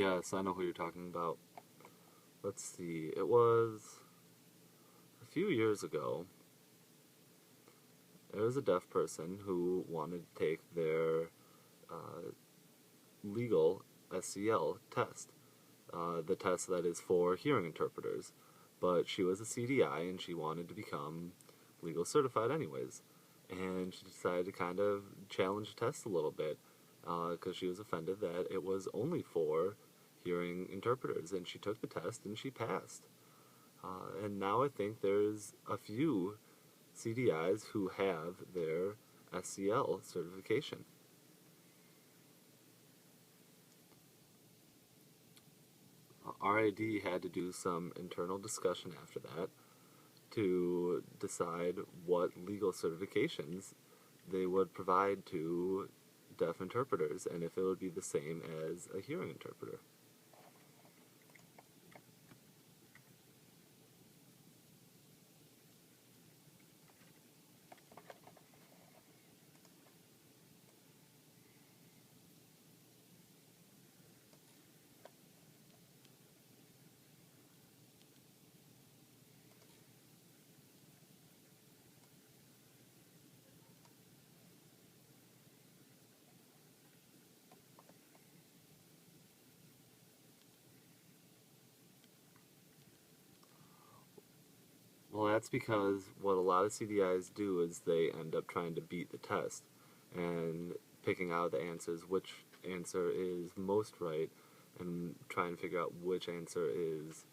Yes, I know who you're talking about. Let's see, it was a few years ago. There was a deaf person who wanted to take their uh, legal SCL test, the test that is for hearing interpreters. But she was a CDI and she wanted to become legal certified anyways. And she decided to kind of challenge the test a little bit because she was offended that it was only for hearing interpreters. And she took the test and she passed. And now I think there's a few CDIs who have their SCL certification. RID had to do some internal discussion after that to decide what legal certifications they would provide to deaf interpreters and if it would be the same as a hearing interpreter. Well, that's because what a lot of CDIs do is they end up trying to beat the test and picking out the answers, which answer is most right, and trying to figure out which answer is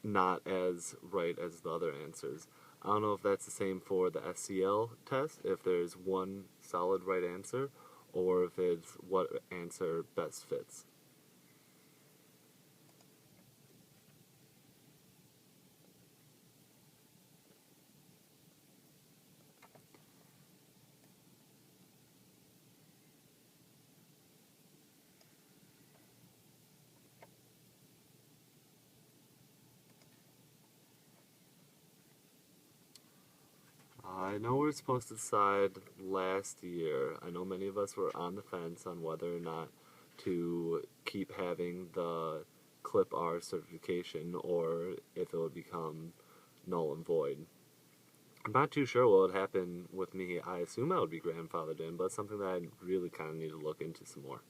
not as right as the other answers. I don't know if that's the same for the SCL test, if there's one solid right answer, or if it's what answer best fits. I know we were supposed to decide last year. I know many of us were on the fence on whether or not to keep having the Clip R certification or if it would become null and void. I'm not too sure what would happen with me. I assume I would be grandfathered in, but it's something that I really kind of need to look into some more.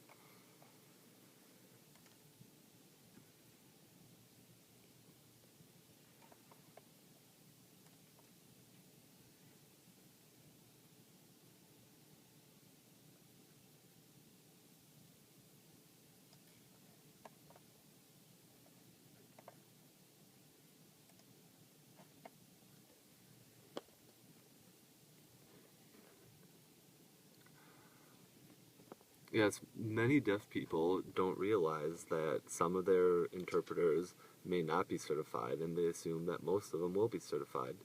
Yes, many deaf people don't realize that some of their interpreters may not be certified, and they assume that most of them will be certified.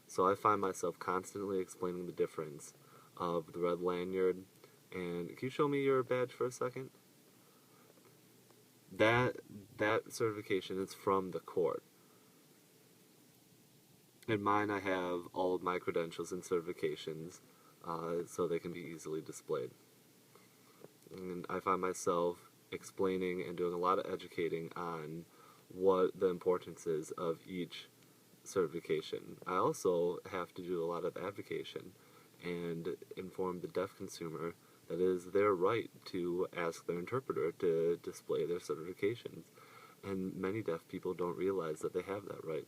So I find myself constantly explaining the difference of the red lanyard. And can you show me your badge for a second? That that certification is from the court. In mine, I have all of my credentials and certifications, so they can be easily displayed. And I find myself explaining and doing a lot of educating on what the importance is of each certification. I also have to do a lot of advocacy and inform the deaf consumer that it is their right to ask their interpreter to display their certifications. And many deaf people don't realize that they have that right.